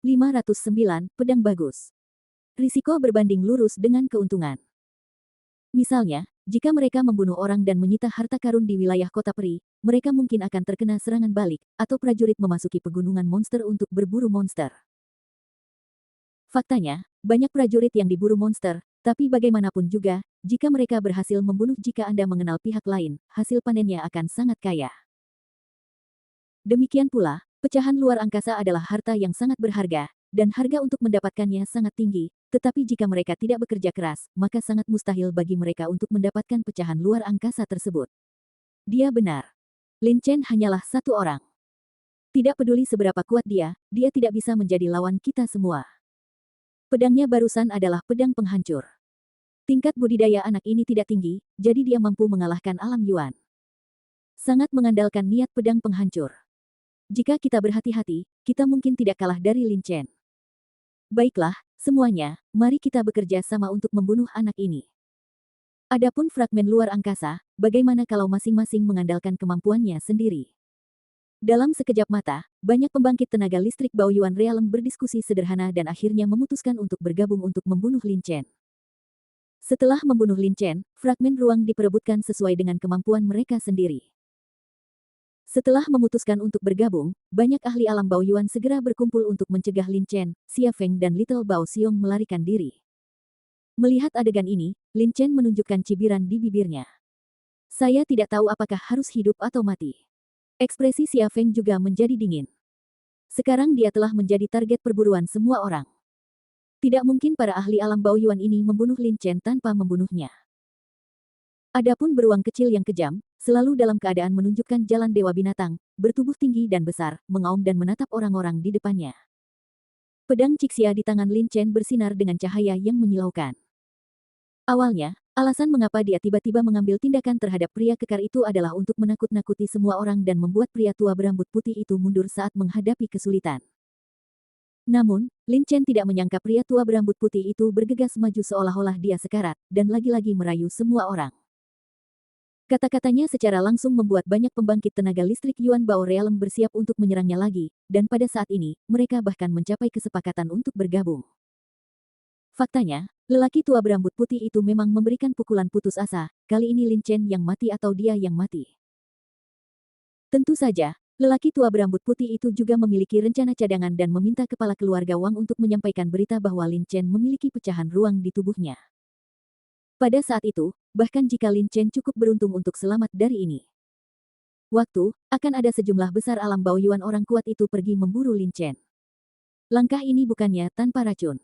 509. Pedang bagus. Risiko berbanding lurus dengan keuntungan. Misalnya, jika mereka membunuh orang dan menyita harta karun di wilayah kota peri, mereka mungkin akan terkena serangan balik, atau prajurit memasuki pegunungan monster untuk berburu monster. Faktanya, banyak prajurit yang diburu monster, tapi bagaimanapun juga, jika mereka berhasil membunuh jika Anda mengenal pihak lain, hasil panennya akan sangat kaya. Demikian pula, pecahan luar angkasa adalah harta yang sangat berharga, dan harga untuk mendapatkannya sangat tinggi, tetapi jika mereka tidak bekerja keras, maka sangat mustahil bagi mereka untuk mendapatkan pecahan luar angkasa tersebut. Dia benar. Lin Chen hanyalah satu orang. Tidak peduli seberapa kuat dia tidak bisa menjadi lawan kita semua. Pedangnya barusan adalah pedang penghancur. Tingkat budidaya anak ini tidak tinggi, jadi dia mampu mengalahkan alam Yuan. Sangat mengandalkan niat pedang penghancur. Jika kita berhati-hati, kita mungkin tidak kalah dari Lin Chen. Baiklah, semuanya, mari kita bekerja sama untuk membunuh anak ini. Adapun fragmen luar angkasa, bagaimana kalau masing-masing mengandalkan kemampuannya sendiri? Dalam sekejap mata, banyak pembangkit tenaga listrik Baoyuan Realm berdiskusi sederhana dan akhirnya memutuskan untuk bergabung untuk membunuh Lin Chen. Setelah membunuh Lin Chen, fragmen ruang diperebutkan sesuai dengan kemampuan mereka sendiri. Setelah memutuskan untuk bergabung, banyak ahli alam Baoyuan segera berkumpul untuk mencegah Lin Chen, Xia Feng dan Little Bao Xiong melarikan diri. Melihat adegan ini, Lin Chen menunjukkan cibiran di bibirnya. Saya tidak tahu apakah harus hidup atau mati. Ekspresi Xia Feng juga menjadi dingin. Sekarang dia telah menjadi target perburuan semua orang. Tidak mungkin para ahli alam Baoyuan ini membunuh Lin Chen tanpa membunuhnya. Adapun beruang kecil yang kejam, selalu dalam keadaan menunjukkan jalan dewa binatang, bertubuh tinggi dan besar, mengaum dan menatap orang-orang di depannya. Pedang Cixia di tangan Lin Chen bersinar dengan cahaya yang menyilaukan. Awalnya, alasan mengapa dia tiba-tiba mengambil tindakan terhadap pria kekar itu adalah untuk menakut-nakuti semua orang dan membuat pria tua berambut putih itu mundur saat menghadapi kesulitan. Namun, Lin Chen tidak menyangka pria tua berambut putih itu bergegas maju seolah-olah dia sekarat, dan lagi-lagi merayu semua orang. Kata-katanya secara langsung membuat banyak pembangkit tenaga listrik Yuan Bao Realm bersiap untuk menyerangnya lagi, dan pada saat ini, mereka bahkan mencapai kesepakatan untuk bergabung. Faktanya, lelaki tua berambut putih itu memang memberikan pukulan putus asa, kali ini Lin Chen yang mati atau dia yang mati. Tentu saja, lelaki tua berambut putih itu juga memiliki rencana cadangan dan meminta kepala keluarga Wang untuk menyampaikan berita bahwa Lin Chen memiliki pecahan ruang di tubuhnya. Pada saat itu, bahkan jika Lin Chen cukup beruntung untuk selamat dari ini. Waktu, akan ada sejumlah besar alam Baoyuan orang kuat itu pergi memburu Lin Chen. Langkah ini bukannya tanpa racun.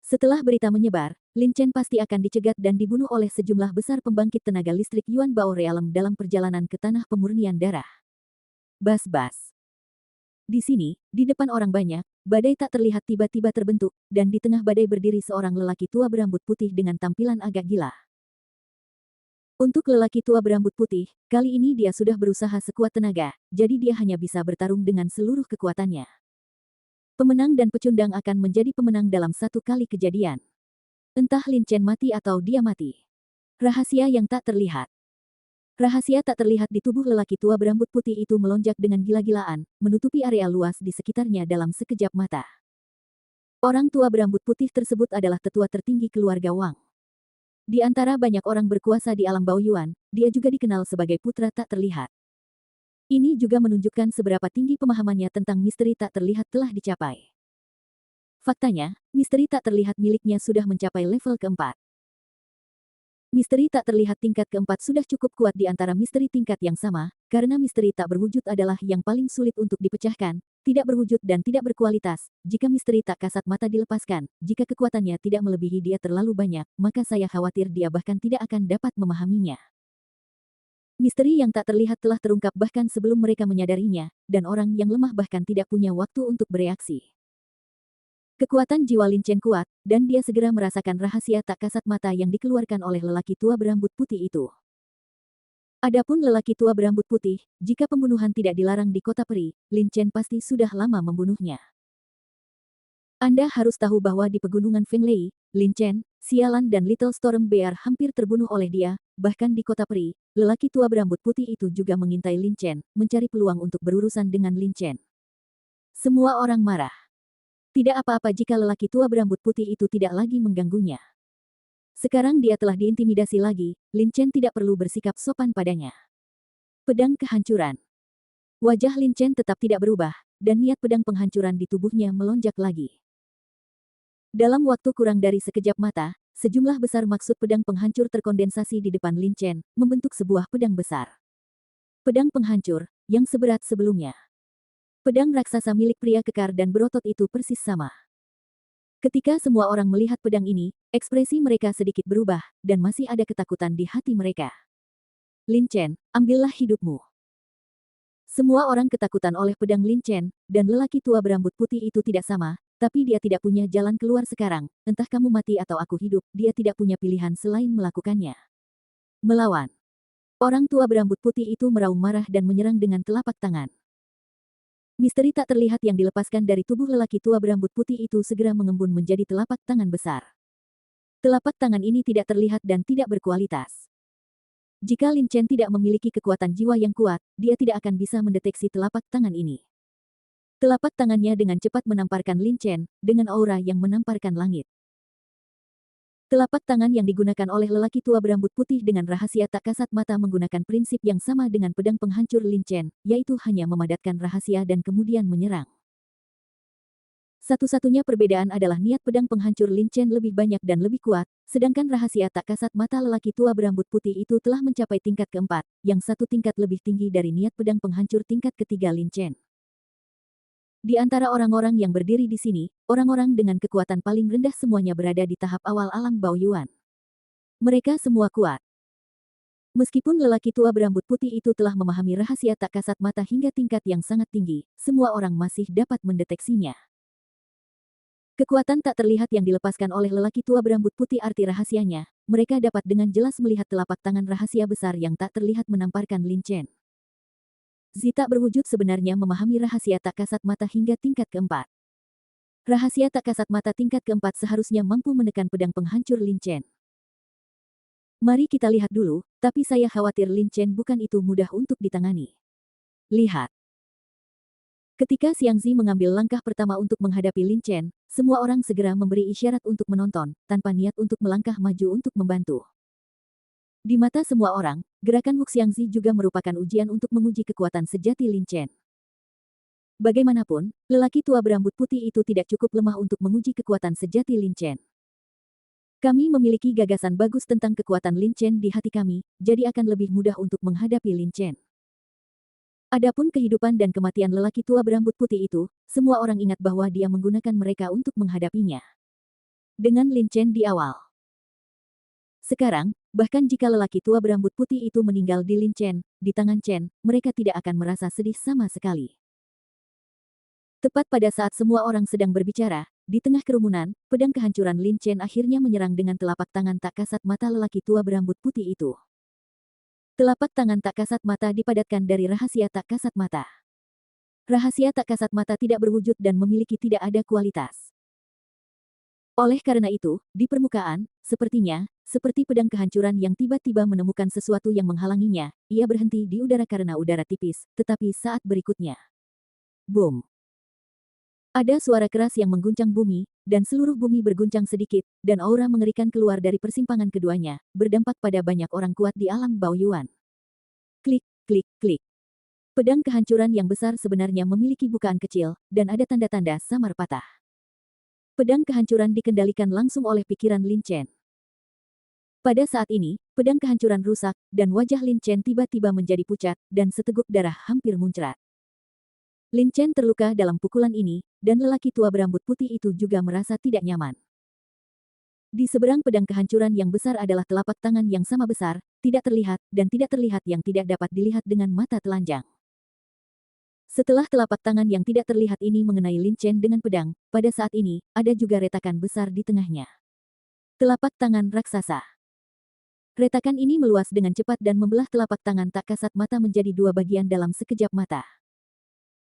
Setelah berita menyebar, Lin Chen pasti akan dicegat dan dibunuh oleh sejumlah besar pembangkit tenaga listrik Yuan Bao Realm dalam perjalanan ke tanah pemurnian darah. Bas-bas. Di sini, di depan orang banyak, badai tak terlihat tiba-tiba terbentuk, dan di tengah badai berdiri seorang lelaki tua berambut putih dengan tampilan agak gila. Untuk lelaki tua berambut putih, kali ini dia sudah berusaha sekuat tenaga, jadi dia hanya bisa bertarung dengan seluruh kekuatannya. Pemenang dan pecundang akan menjadi pemenang dalam satu kali kejadian. Entah Lin Chen mati atau dia mati. Rahasia yang tak terlihat. Rahasia tak terlihat di tubuh lelaki tua berambut putih itu melonjak dengan gila-gilaan, menutupi area luas di sekitarnya dalam sekejap mata. Orang tua berambut putih tersebut adalah tetua tertinggi keluarga Wang. Di antara banyak orang berkuasa di alam Baoyuan, dia juga dikenal sebagai putra tak terlihat. Ini juga menunjukkan seberapa tinggi pemahamannya tentang misteri tak terlihat telah dicapai. Faktanya, misteri tak terlihat miliknya sudah mencapai level keempat. Misteri tak terlihat tingkat keempat sudah cukup kuat di antara misteri tingkat yang sama, karena misteri tak berwujud adalah yang paling sulit untuk dipecahkan, tidak berwujud dan tidak berkualitas. Jika misteri tak kasat mata dilepaskan, jika kekuatannya tidak melebihi dia terlalu banyak, maka saya khawatir dia bahkan tidak akan dapat memahaminya. Misteri yang tak terlihat telah terungkap bahkan sebelum mereka menyadarinya, dan orang yang lemah bahkan tidak punya waktu untuk bereaksi. Kekuatan jiwa Lin Chen kuat, dan dia segera merasakan rahasia tak kasat mata yang dikeluarkan oleh lelaki tua berambut putih itu. Adapun lelaki tua berambut putih, jika pembunuhan tidak dilarang di kota peri, Lin Chen pasti sudah lama membunuhnya. Anda harus tahu bahwa di pegunungan Fenglei, Lin Chen, Xialan dan Little Storm Bear hampir terbunuh oleh dia, bahkan di kota peri, lelaki tua berambut putih itu juga mengintai Lin Chen, mencari peluang untuk berurusan dengan Lin Chen. Semua orang marah. Tidak apa-apa jika lelaki tua berambut putih itu tidak lagi mengganggunya. Sekarang dia telah diintimidasi lagi, Lin Chen tidak perlu bersikap sopan padanya. Pedang kehancuran. Wajah Lin Chen tetap tidak berubah, dan niat pedang penghancuran di tubuhnya melonjak lagi. Dalam waktu kurang dari sekejap mata, sejumlah besar maksud pedang penghancur terkondensasi di depan Lin Chen, membentuk sebuah pedang besar. Pedang penghancur, yang seberat sebelumnya. Pedang raksasa milik pria kekar dan berotot itu persis sama. Ketika semua orang melihat pedang ini, ekspresi mereka sedikit berubah, dan masih ada ketakutan di hati mereka. Lin Chen, ambillah hidupmu. Semua orang ketakutan oleh pedang Lin Chen, dan lelaki tua berambut putih itu tidak sama, tapi dia tidak punya jalan keluar sekarang, entah kamu mati atau aku hidup, dia tidak punya pilihan selain melakukannya. Melawan. Orang tua berambut putih itu meraung marah dan menyerang dengan telapak tangan. Misteri tak terlihat yang dilepaskan dari tubuh lelaki tua berambut putih itu segera mengembun menjadi telapak tangan besar. Telapak tangan ini tidak terlihat dan tidak berkualitas. Jika Lin Chen tidak memiliki kekuatan jiwa yang kuat, dia tidak akan bisa mendeteksi telapak tangan ini. Telapak tangannya dengan cepat menamparkan Lin Chen, dengan aura yang menamparkan langit. Telapak tangan yang digunakan oleh lelaki tua berambut putih dengan rahasia tak kasat mata menggunakan prinsip yang sama dengan pedang penghancur Lin Chen, yaitu hanya memadatkan rahasia dan kemudian menyerang. Satu-satunya perbedaan adalah niat pedang penghancur Lin Chen lebih banyak dan lebih kuat, sedangkan rahasia tak kasat mata lelaki tua berambut putih itu telah mencapai tingkat keempat, yang satu tingkat lebih tinggi dari niat pedang penghancur tingkat ketiga Lin Chen. Di antara orang-orang yang berdiri di sini, orang-orang dengan kekuatan paling rendah semuanya berada di tahap awal alam Baoyuan. Mereka semua kuat. Meskipun lelaki tua berambut putih itu telah memahami rahasia tak kasat mata hingga tingkat yang sangat tinggi, semua orang masih dapat mendeteksinya. Kekuatan tak terlihat yang dilepaskan oleh lelaki tua berambut putih arti rahasianya, mereka dapat dengan jelas melihat telapak tangan rahasia besar yang tak terlihat menamparkan Lin Chen. Zita berwujud sebenarnya memahami rahasia tak kasat mata hingga tingkat keempat. Rahasia tak kasat mata tingkat keempat seharusnya mampu menekan pedang penghancur Lin Chen. Mari kita lihat dulu, tapi saya khawatir Lin Chen bukan itu mudah untuk ditangani. Lihat. Ketika Xiangzi mengambil langkah pertama untuk menghadapi Lin Chen, semua orang segera memberi isyarat untuk menonton, tanpa niat untuk melangkah maju untuk membantu. Di mata semua orang, gerakan Wu Xiangzi juga merupakan ujian untuk menguji kekuatan sejati Lin Chen. Bagaimanapun, lelaki tua berambut putih itu tidak cukup lemah untuk menguji kekuatan sejati Lin Chen. Kami memiliki gagasan bagus tentang kekuatan Lin Chen di hati kami, jadi akan lebih mudah untuk menghadapi Lin Chen. Adapun kehidupan dan kematian lelaki tua berambut putih itu, semua orang ingat bahwa dia menggunakan mereka untuk menghadapinya. Dengan Lin Chen di awal. Sekarang, bahkan jika lelaki tua berambut putih itu meninggal di Lin Chen, di tangan Chen, mereka tidak akan merasa sedih sama sekali. Tepat pada saat semua orang sedang berbicara, di tengah kerumunan, pedang kehancuran Lin Chen akhirnya menyerang dengan telapak tangan tak kasat mata lelaki tua berambut putih itu. Telapak tangan tak kasat mata dipadatkan dari rahasia tak kasat mata. Rahasia tak kasat mata tidak berwujud dan memiliki tidak ada kualitas. Oleh karena itu, di permukaan, sepertinya, seperti pedang kehancuran yang tiba-tiba menemukan sesuatu yang menghalanginya, ia berhenti di udara karena udara tipis, tetapi saat berikutnya. Boom! Ada suara keras yang mengguncang bumi, dan seluruh bumi berguncang sedikit, dan aura mengerikan keluar dari persimpangan keduanya, berdampak pada banyak orang kuat di alam Baoyuan. Klik, klik, klik. Pedang kehancuran yang besar sebenarnya memiliki bukaan kecil, dan ada tanda-tanda samar patah. Pedang kehancuran dikendalikan langsung oleh pikiran Lin Chen. Pada saat ini, pedang kehancuran rusak, dan wajah Lin Chen tiba-tiba menjadi pucat, dan seteguk darah hampir muncrat. Lin Chen terluka dalam pukulan ini, dan lelaki tua berambut putih itu juga merasa tidak nyaman. Di seberang pedang kehancuran yang besar adalah telapak tangan yang sama besar, tidak terlihat, dan tidak terlihat yang tidak dapat dilihat dengan mata telanjang. Setelah telapak tangan yang tidak terlihat ini mengenai Lin Chen dengan pedang, pada saat ini, ada juga retakan besar di tengahnya. Telapak tangan raksasa. Retakan ini meluas dengan cepat dan membelah telapak tangan tak kasat mata menjadi dua bagian dalam sekejap mata.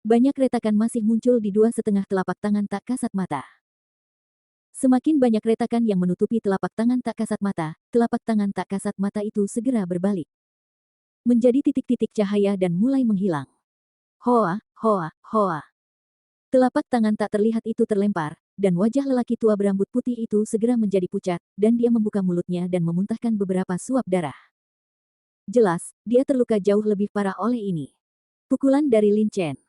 Banyak retakan masih muncul di dua setengah telapak tangan tak kasat mata. Semakin banyak retakan yang menutupi telapak tangan tak kasat mata itu segera berbalik. Menjadi titik-titik cahaya dan mulai menghilang. Hoa, hoa, hoa. Telapak tangan tak terlihat itu terlempar, dan wajah lelaki tua berambut putih itu segera menjadi pucat, dan dia membuka mulutnya dan memuntahkan beberapa suap darah. Jelas, dia terluka jauh lebih parah oleh ini. Pukulan dari Lin Chen.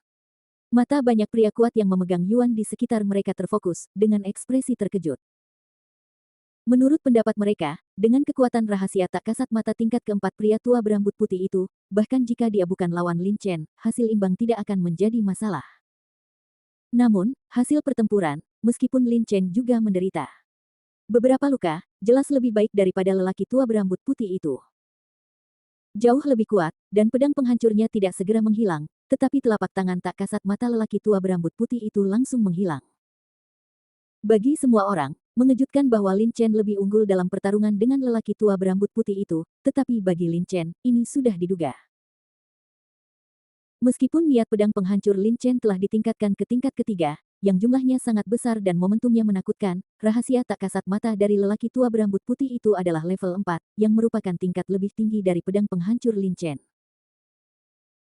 Mata banyak pria kuat yang memegang Yuan di sekitar mereka terfokus, dengan ekspresi terkejut. Menurut pendapat mereka, dengan kekuatan rahasia tak kasat mata tingkat keempat pria tua berambut putih itu, bahkan jika dia bukan lawan Lin Chen, hasil imbang tidak akan menjadi masalah. Namun, hasil pertempuran, meskipun Lin Chen juga menderita beberapa luka, jelas lebih baik daripada lelaki tua berambut putih itu. Jauh lebih kuat, dan pedang penghancurnya tidak segera menghilang, tetapi telapak tangan tak kasat mata lelaki tua berambut putih itu langsung menghilang. Bagi semua orang, mengejutkan bahwa Lin Chen lebih unggul dalam pertarungan dengan lelaki tua berambut putih itu, tetapi bagi Lin Chen, ini sudah diduga. Meskipun niat pedang penghancur Lin Chen telah ditingkatkan ke tingkat ketiga, yang jumlahnya sangat besar dan momentumnya menakutkan, rahasia tak kasat mata dari lelaki tua berambut putih itu adalah level 4, yang merupakan tingkat lebih tinggi dari pedang penghancur Lin Chen.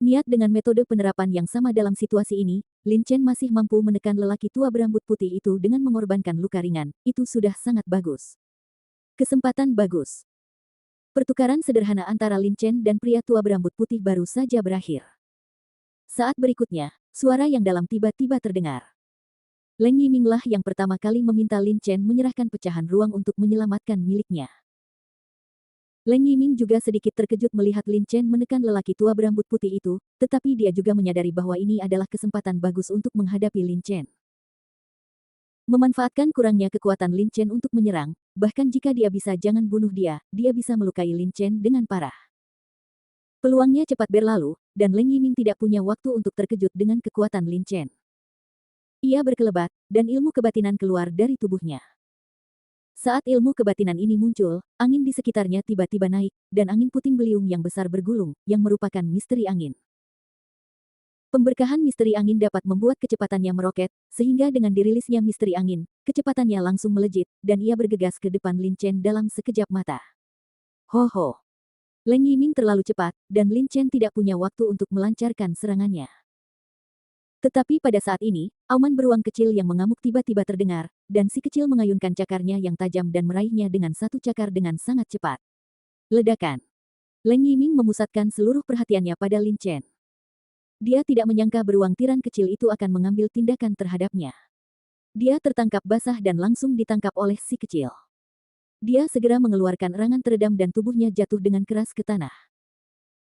Niat dengan metode penerapan yang sama dalam situasi ini, Lin Chen masih mampu menekan lelaki tua berambut putih itu dengan mengorbankan luka ringan, itu sudah sangat bagus. Kesempatan bagus. Pertukaran sederhana antara Lin Chen dan pria tua berambut putih baru saja berakhir. Saat berikutnya, suara yang dalam tiba-tiba terdengar. Leng Yiming lah yang pertama kali meminta Lin Chen menyerahkan pecahan ruang untuk menyelamatkan miliknya. Leng Yiming juga sedikit terkejut melihat Lin Chen menekan lelaki tua berambut putih itu, tetapi dia juga menyadari bahwa ini adalah kesempatan bagus untuk menghadapi Lin Chen. Memanfaatkan kurangnya kekuatan Lin Chen untuk menyerang, bahkan jika dia bisa jangan bunuh dia bisa melukai Lin Chen dengan parah. Peluangnya cepat berlalu, dan Leng Yiming tidak punya waktu untuk terkejut dengan kekuatan Lin Chen. Ia berkelebat, dan ilmu kebatinan keluar dari tubuhnya. Saat ilmu kebatinan ini muncul, angin di sekitarnya tiba-tiba naik, dan angin puting beliung yang besar bergulung, yang merupakan misteri angin. Pemberkahan misteri angin dapat membuat kecepatannya meroket, sehingga dengan dirilisnya misteri angin, kecepatannya langsung melejit, dan ia bergegas ke depan Lin Chen dalam sekejap mata. Ho ho! Leng Yiming terlalu cepat, dan Lin Chen tidak punya waktu untuk melancarkan serangannya. Tetapi pada saat ini, auman beruang kecil yang mengamuk tiba-tiba terdengar, dan si kecil mengayunkan cakarnya yang tajam dan meraihnya dengan satu cakar dengan sangat cepat. Ledakan. Leng Yiming memusatkan seluruh perhatiannya pada Lin Chen. Dia tidak menyangka beruang tiran kecil itu akan mengambil tindakan terhadapnya. Dia tertangkap basah dan langsung ditangkap oleh si kecil. Dia segera mengeluarkan erangan teredam dan tubuhnya jatuh dengan keras ke tanah.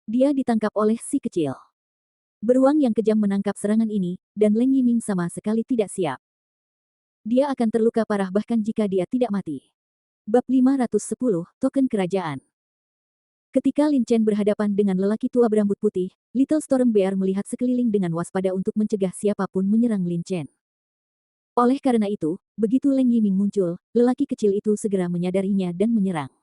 Dia ditangkap oleh si kecil. Beruang yang kejam menangkap serangan ini, dan Leng Yiming sama sekali tidak siap. Dia akan terluka parah bahkan jika dia tidak mati. Bab 510, Token Kerajaan. Ketika Lin Chen berhadapan dengan lelaki tua berambut putih, Little Storm Bear melihat sekeliling dengan waspada untuk mencegah siapapun menyerang Lin Chen. Oleh karena itu, begitu Leng Yiming muncul, lelaki kecil itu segera menyadarinya dan menyerang.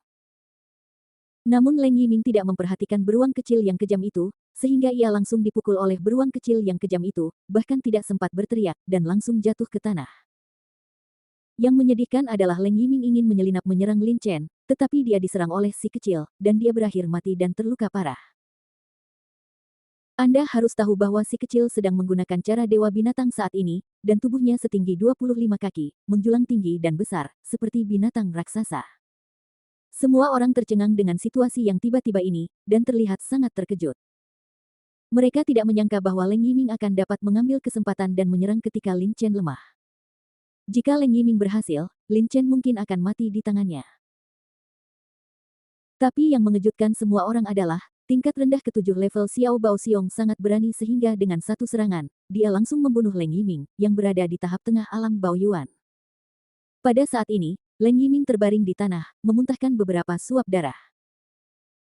Namun Leng Yiming tidak memperhatikan beruang kecil yang kejam itu, sehingga ia langsung dipukul oleh beruang kecil yang kejam itu, bahkan tidak sempat berteriak, dan langsung jatuh ke tanah. Yang menyedihkan adalah Leng Yiming ingin menyelinap menyerang Lin Chen, tetapi dia diserang oleh si kecil, dan dia berakhir mati dan terluka parah. Anda harus tahu bahwa si kecil sedang menggunakan cara dewa binatang saat ini, dan tubuhnya setinggi 25 kaki, menjulang tinggi dan besar, seperti binatang raksasa. Semua orang tercengang dengan situasi yang tiba-tiba ini, dan terlihat sangat terkejut. Mereka tidak menyangka bahwa Leng Yiming akan dapat mengambil kesempatan dan menyerang ketika Lin Chen lemah. Jika Leng Yiming berhasil, Lin Chen mungkin akan mati di tangannya. Tapi yang mengejutkan semua orang adalah, tingkat rendah ketujuh level Xiao Bao Xiong sangat berani sehingga dengan satu serangan, dia langsung membunuh Leng Yiming, yang berada di tahap tengah alam Bao Yuan. Pada saat ini, Leng Yiming terbaring di tanah, memuntahkan beberapa suap darah.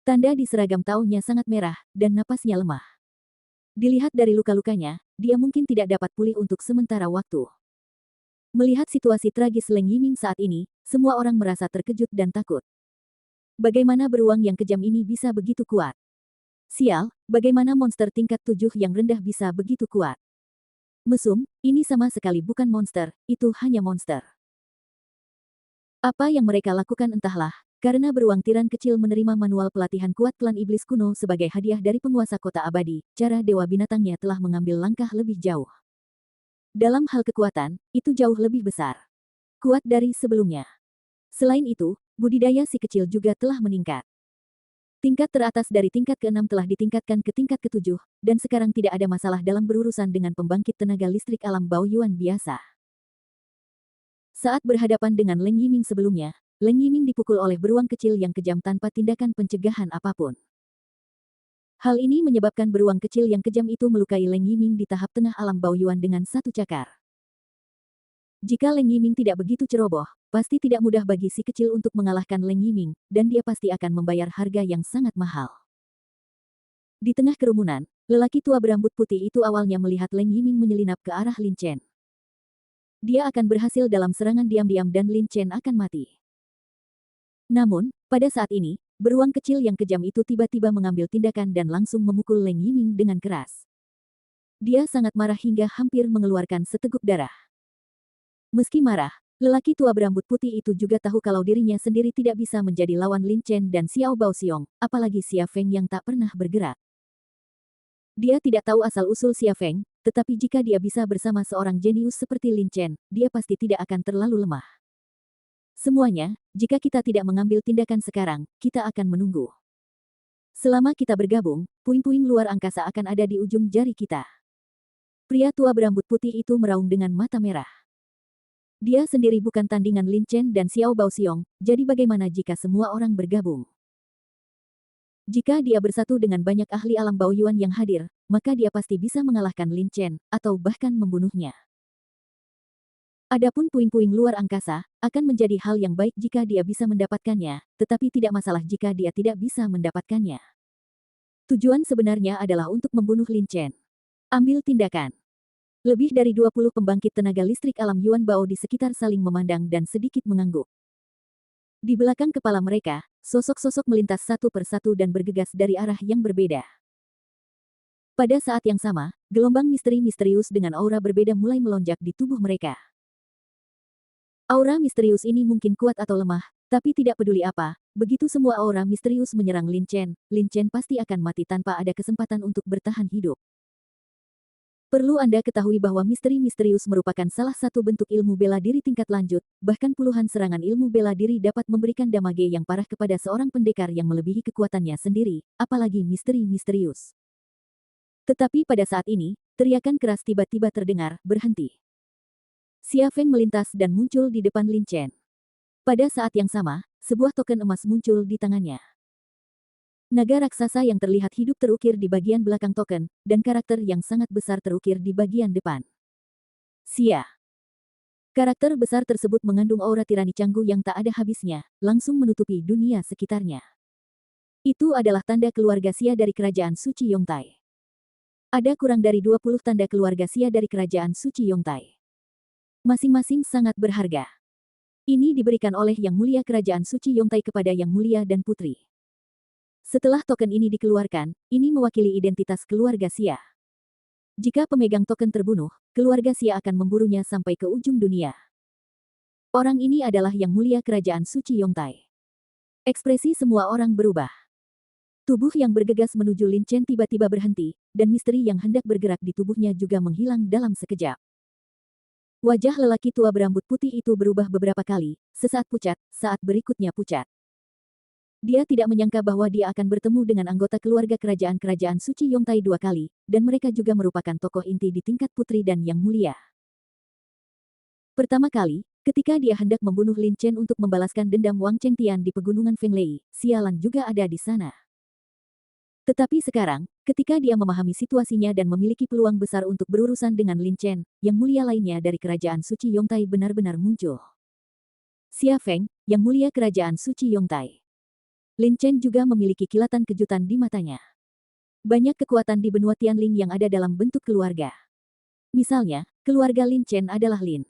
Tanda di seragam taunya sangat merah, dan napasnya lemah. Dilihat dari luka-lukanya, dia mungkin tidak dapat pulih untuk sementara waktu. Melihat situasi tragis Leng Yiming saat ini, semua orang merasa terkejut dan takut. Bagaimana beruang yang kejam ini bisa begitu kuat? Sial, bagaimana monster tingkat 7 yang rendah bisa begitu kuat? Mesum, ini sama sekali bukan monster, itu hanya monster. Apa yang mereka lakukan entahlah, karena beruang tiran kecil menerima manual pelatihan kuat klan iblis kuno sebagai hadiah dari penguasa kota abadi, cara dewa binatangnya telah mengambil langkah lebih jauh. Dalam hal kekuatan, itu jauh lebih besar. Kuat dari sebelumnya. Selain itu, budidaya si kecil juga telah meningkat. Tingkat teratas dari tingkat ke-6 telah ditingkatkan ke tingkat ke-7, dan sekarang tidak ada masalah dalam berurusan dengan pembangkit tenaga listrik alam Baoyuan biasa. Saat berhadapan dengan Leng Yiming sebelumnya, Leng Yiming dipukul oleh beruang kecil yang kejam tanpa tindakan pencegahan apapun. Hal ini menyebabkan beruang kecil yang kejam itu melukai Leng Yiming di tahap tengah alam Baoyuan dengan satu cakar. Jika Leng Yiming tidak begitu ceroboh, pasti tidak mudah bagi si kecil untuk mengalahkan Leng Yiming, dan dia pasti akan membayar harga yang sangat mahal. Di tengah kerumunan, lelaki tua berambut putih itu awalnya melihat Leng Yiming menyelinap ke arah Lin Chen. Dia akan berhasil dalam serangan diam-diam dan Lin Chen akan mati. Namun, pada saat ini, beruang kecil yang kejam itu tiba-tiba mengambil tindakan dan langsung memukul Leng Yiming dengan keras. Dia sangat marah hingga hampir mengeluarkan seteguk darah. Meski marah, lelaki tua berambut putih itu juga tahu kalau dirinya sendiri tidak bisa menjadi lawan Lin Chen dan Xiao Baoxiong, apalagi Xia Feng yang tak pernah bergerak. Dia tidak tahu asal-usul Xia Feng, tetapi jika dia bisa bersama seorang jenius seperti Lin Chen, dia pasti tidak akan terlalu lemah. Semuanya, jika kita tidak mengambil tindakan sekarang, kita akan menunggu. Selama kita bergabung, puing-puing luar angkasa akan ada di ujung jari kita. Pria tua berambut putih itu meraung dengan mata merah. Dia sendiri bukan tandingan Lin Chen dan Xiao Baoxiong, jadi bagaimana jika semua orang bergabung? Jika dia bersatu dengan banyak ahli alam Baoyuan yang hadir, maka dia pasti bisa mengalahkan Lin Chen, atau bahkan membunuhnya. Adapun puing-puing luar angkasa, akan menjadi hal yang baik jika dia bisa mendapatkannya, tetapi tidak masalah jika dia tidak bisa mendapatkannya. Tujuan sebenarnya adalah untuk membunuh Lin Chen. Ambil tindakan. Lebih dari 20 pembangkit tenaga listrik alam Yuan Bao di sekitar saling memandang dan sedikit mengangguk. Di belakang kepala mereka, sosok-sosok melintas satu persatu dan bergegas dari arah yang berbeda. Pada saat yang sama, gelombang misteri misterius dengan aura berbeda mulai melonjak di tubuh mereka. Aura misterius ini mungkin kuat atau lemah, tapi tidak peduli apa, begitu semua aura misterius menyerang Lin Chen pasti akan mati tanpa ada kesempatan untuk bertahan hidup. Perlu Anda ketahui bahwa misteri misterius merupakan salah satu bentuk ilmu bela diri tingkat lanjut, bahkan puluhan serangan ilmu bela diri dapat memberikan damage yang parah kepada seorang pendekar yang melebihi kekuatannya sendiri, apalagi misteri misterius. Tetapi pada saat ini, teriakan keras tiba-tiba terdengar, berhenti. Xia Feng melintas dan muncul di depan Lin Chen. Pada saat yang sama, sebuah token emas muncul di tangannya. Naga raksasa yang terlihat hidup terukir di bagian belakang token, dan karakter yang sangat besar terukir di bagian depan. Xia. Karakter besar tersebut mengandung aura tirani canggu yang tak ada habisnya, langsung menutupi dunia sekitarnya. Itu adalah tanda keluarga Xia dari kerajaan Suci Yongtai. Ada kurang dari 20 tanda keluarga Xia dari kerajaan Suci Yongtai. Masing-masing sangat berharga. Ini diberikan oleh Yang Mulia Kerajaan Suci Yongtai kepada Yang Mulia dan Putri. Setelah token ini dikeluarkan, ini mewakili identitas keluarga Xia. Jika pemegang token terbunuh, keluarga Xia akan memburunya sampai ke ujung dunia. Orang ini adalah Yang Mulia Kerajaan Suci Yongtai. Ekspresi semua orang berubah. Tubuh yang bergegas menuju Lin Chen tiba-tiba berhenti, dan misteri yang hendak bergerak di tubuhnya juga menghilang dalam sekejap. Wajah lelaki tua berambut putih itu berubah beberapa kali, sesaat pucat, saat berikutnya pucat. Dia tidak menyangka bahwa dia akan bertemu dengan anggota keluarga kerajaan Suci Yongtai 2 kali, dan mereka juga merupakan tokoh inti di tingkat putri dan yang mulia. Pertama kali, ketika dia hendak membunuh Lin Chen untuk membalaskan dendam Wang Chengtian di pegunungan Fenglei, Sialan juga ada di sana. Tetapi sekarang, ketika dia memahami situasinya dan memiliki peluang besar untuk berurusan dengan Lin Chen, yang mulia lainnya dari kerajaan Suci Yongtai benar-benar muncul. Xia Feng, yang mulia kerajaan Suci Yongtai. Lin Chen juga memiliki kilatan kejutan di matanya. Banyak kekuatan di benua Tianling yang ada dalam bentuk keluarga. Misalnya, keluarga Lin Chen adalah Lin.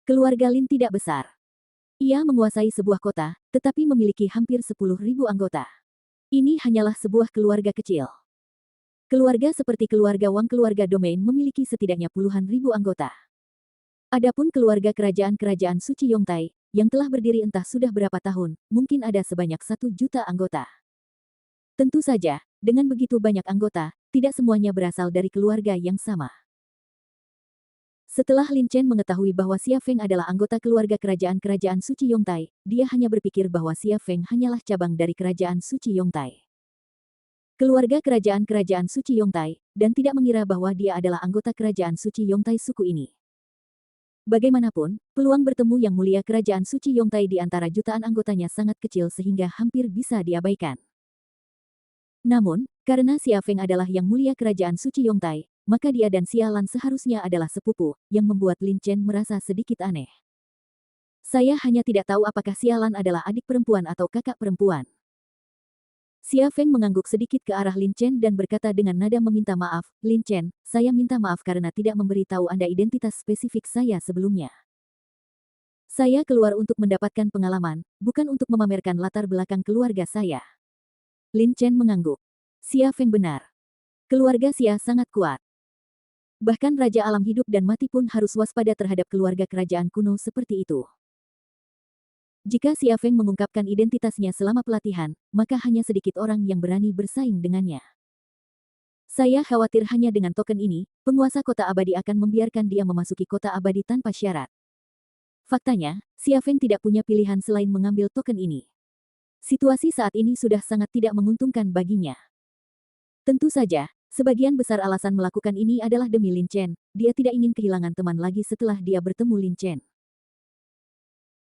Keluarga Lin tidak besar. Ia menguasai sebuah kota, tetapi memiliki hampir 10.000 anggota. Ini hanyalah sebuah keluarga kecil. Keluarga seperti keluarga Wang keluarga Domain memiliki setidaknya puluhan ribu anggota. Adapun keluarga kerajaan Suci Yongtai, yang telah berdiri entah sudah berapa tahun, mungkin ada sebanyak 1 juta anggota. Tentu saja, dengan begitu banyak anggota, tidak semuanya berasal dari keluarga yang sama. Setelah Lin Chen mengetahui bahwa Xia Feng adalah anggota keluarga kerajaan suci Yongtai, dia hanya berpikir bahwa Xia Feng hanyalah cabang dari kerajaan suci Yongtai. Keluarga kerajaan suci Yongtai, dan tidak mengira bahwa dia adalah anggota kerajaan suci Yongtai suku ini. Bagaimanapun, peluang bertemu Yang Mulia kerajaan suci Yongtai di antara jutaan anggotanya sangat kecil sehingga hampir bisa diabaikan. Namun, karena Xia Feng adalah Yang Mulia kerajaan suci Yongtai, maka dia dan Xia Lan seharusnya adalah sepupu, yang membuat Lin Chen merasa sedikit aneh. Saya hanya tidak tahu apakah Xia Lan adalah adik perempuan atau kakak perempuan. Xia Feng mengangguk sedikit ke arah Lin Chen dan berkata dengan nada meminta maaf, Lin Chen, saya minta maaf karena tidak memberitahu Anda identitas spesifik saya sebelumnya. Saya keluar untuk mendapatkan pengalaman, bukan untuk memamerkan latar belakang keluarga saya. Lin Chen mengangguk. Xia Feng benar. Keluarga Xia sangat kuat. Bahkan Raja Alam Hidup dan Mati pun harus waspada terhadap keluarga kerajaan kuno seperti itu. Jika Xia Feng mengungkapkan identitasnya selama pelatihan, maka hanya sedikit orang yang berani bersaing dengannya. Saya khawatir hanya dengan token ini, penguasa kota abadi akan membiarkan dia memasuki kota abadi tanpa syarat. Faktanya, Xia Feng tidak punya pilihan selain mengambil token ini. Situasi saat ini sudah sangat tidak menguntungkan baginya. Tentu saja, sebagian besar alasan melakukan ini adalah demi Lin Chen, dia tidak ingin kehilangan teman lagi setelah dia bertemu Lin Chen.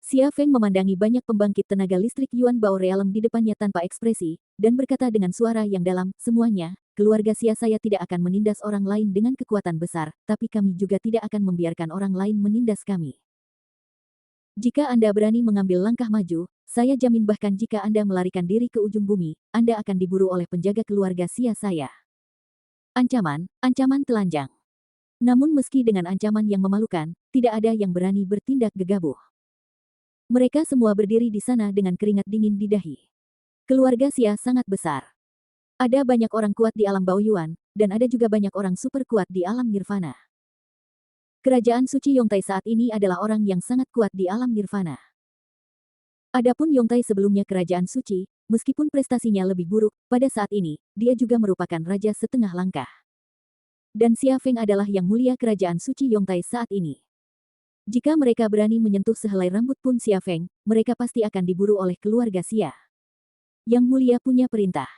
Xia Feng memandangi banyak pembangkit tenaga listrik Yuan Bao Realem di depannya tanpa ekspresi, dan berkata dengan suara yang dalam, semuanya, keluarga Xia saya tidak akan menindas orang lain dengan kekuatan besar, tapi kami juga tidak akan membiarkan orang lain menindas kami. Jika Anda berani mengambil langkah maju, saya jamin bahkan jika Anda melarikan diri ke ujung bumi, Anda akan diburu oleh penjaga keluarga Xia saya. Ancaman, ancaman telanjang. Namun meski dengan ancaman yang memalukan, tidak ada yang berani bertindak gegabah. Mereka semua berdiri di sana dengan keringat dingin di dahi. Keluarga Xia sangat besar. Ada banyak orang kuat di alam Baoyuan, dan ada juga banyak orang super kuat di alam Nirvana. Kerajaan suci Yongtai saat ini adalah orang yang sangat kuat di alam Nirvana. Adapun Yongtai sebelumnya kerajaan suci, meskipun prestasinya lebih buruk, pada saat ini, dia juga merupakan raja setengah langkah. Dan Xia Feng adalah Yang Mulia kerajaan suci Yongtai saat ini. Jika mereka berani menyentuh sehelai rambut pun Xia Feng, mereka pasti akan diburu oleh keluarga Xia. Yang Mulia punya perintah.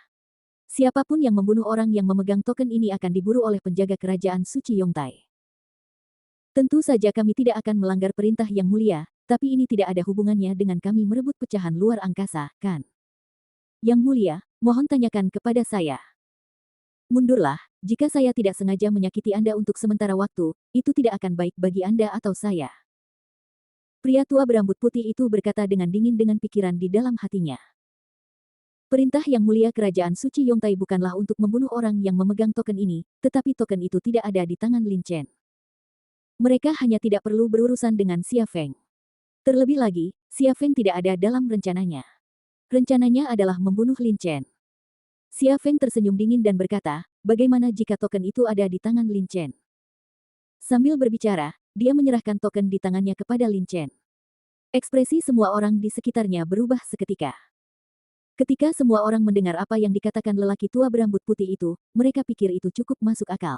Siapapun yang membunuh orang yang memegang token ini akan diburu oleh penjaga kerajaan suci Yongtai. Tentu saja kami tidak akan melanggar perintah Yang Mulia, tapi ini tidak ada hubungannya dengan kami merebut pecahan luar angkasa, kan? Yang Mulia, mohon tanyakan kepada saya. Mundurlah, jika saya tidak sengaja menyakiti Anda untuk sementara waktu, itu tidak akan baik bagi Anda atau saya. Pria tua berambut putih itu berkata dengan dingin dengan pikiran di dalam hatinya. Perintah Yang Mulia kerajaan suci Yongtai bukanlah untuk membunuh orang yang memegang token ini, tetapi token itu tidak ada di tangan Lin Chen. Mereka hanya tidak perlu berurusan dengan Xia Feng. Terlebih lagi, Xia Feng tidak ada dalam rencananya. Rencananya adalah membunuh Lin Chen. Xia Feng tersenyum dingin dan berkata, bagaimana jika token itu ada di tangan Lin Chen? Sambil berbicara, dia menyerahkan token di tangannya kepada Lin Chen. Ekspresi semua orang di sekitarnya berubah seketika. Ketika semua orang mendengar apa yang dikatakan lelaki tua berambut putih itu, mereka pikir itu cukup masuk akal.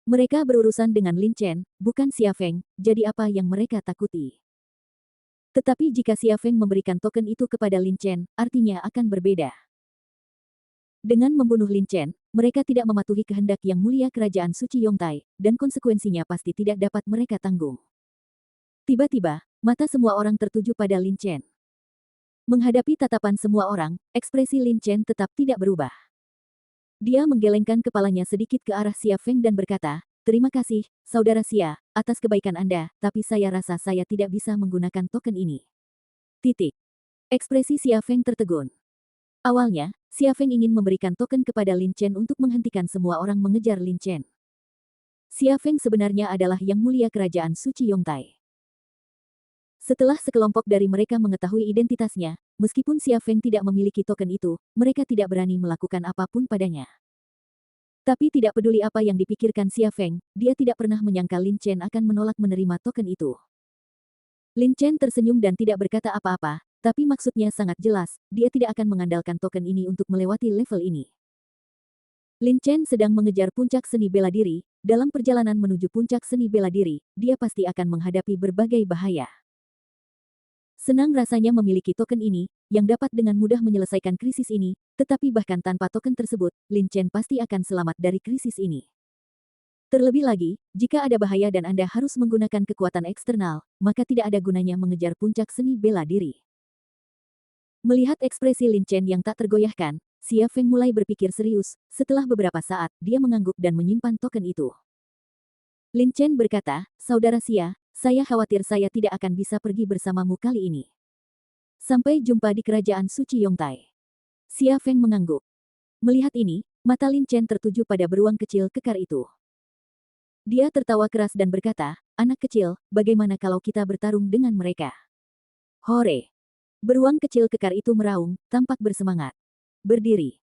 Mereka berurusan dengan Lin Chen, bukan Xia Feng, jadi apa yang mereka takuti? Tetapi jika Xia Feng memberikan token itu kepada Lin Chen, artinya akan berbeda. Dengan membunuh Lin Chen, mereka tidak mematuhi kehendak Yang Mulia kerajaan suci Yongtai, dan konsekuensinya pasti tidak dapat mereka tanggung. Tiba-tiba, mata semua orang tertuju pada Lin Chen. Menghadapi tatapan semua orang, ekspresi Lin Chen tetap tidak berubah. Dia menggelengkan kepalanya sedikit ke arah Xia Feng dan berkata, terima kasih, saudara Xia, atas kebaikan Anda, tapi saya rasa saya tidak bisa menggunakan token ini. Titik. Ekspresi Xia Feng tertegun. Awalnya, Xia Feng ingin memberikan token kepada Lin Chen untuk menghentikan semua orang mengejar Lin Chen. Xia Feng sebenarnya adalah Yang Mulia kerajaan suci Yongtai. Setelah sekelompok dari mereka mengetahui identitasnya, meskipun Xia Feng tidak memiliki token itu, mereka tidak berani melakukan apapun padanya. Tapi tidak peduli apa yang dipikirkan Xia Feng, dia tidak pernah menyangka Lin Chen akan menolak menerima token itu. Lin Chen tersenyum dan tidak berkata apa-apa, tapi maksudnya sangat jelas, dia tidak akan mengandalkan token ini untuk melewati level ini. Lin Chen sedang mengejar puncak seni bela diri. Dalam perjalanan menuju puncak seni bela diri, dia pasti akan menghadapi berbagai bahaya. Senang rasanya memiliki token ini, yang dapat dengan mudah menyelesaikan krisis ini, tetapi bahkan tanpa token tersebut, Lin Chen pasti akan selamat dari krisis ini. Terlebih lagi, jika ada bahaya dan Anda harus menggunakan kekuatan eksternal, maka tidak ada gunanya mengejar puncak seni bela diri. Melihat ekspresi Lin Chen yang tak tergoyahkan, Xia Feng mulai berpikir serius. Setelah beberapa saat, dia mengangguk dan menyimpan token itu. Lin Chen berkata, "Saudara Xia, saya khawatir saya tidak akan bisa pergi bersamamu kali ini. Sampai jumpa di kerajaan suci Yongtai." Xia Feng mengangguk. Melihat ini, mata Lin Chen tertuju pada beruang kecil kekar itu. Dia tertawa keras dan berkata, "Anak kecil, bagaimana kalau kita bertarung dengan mereka?" Hore! Beruang kecil kekar itu meraung, tampak bersemangat. Berdiri.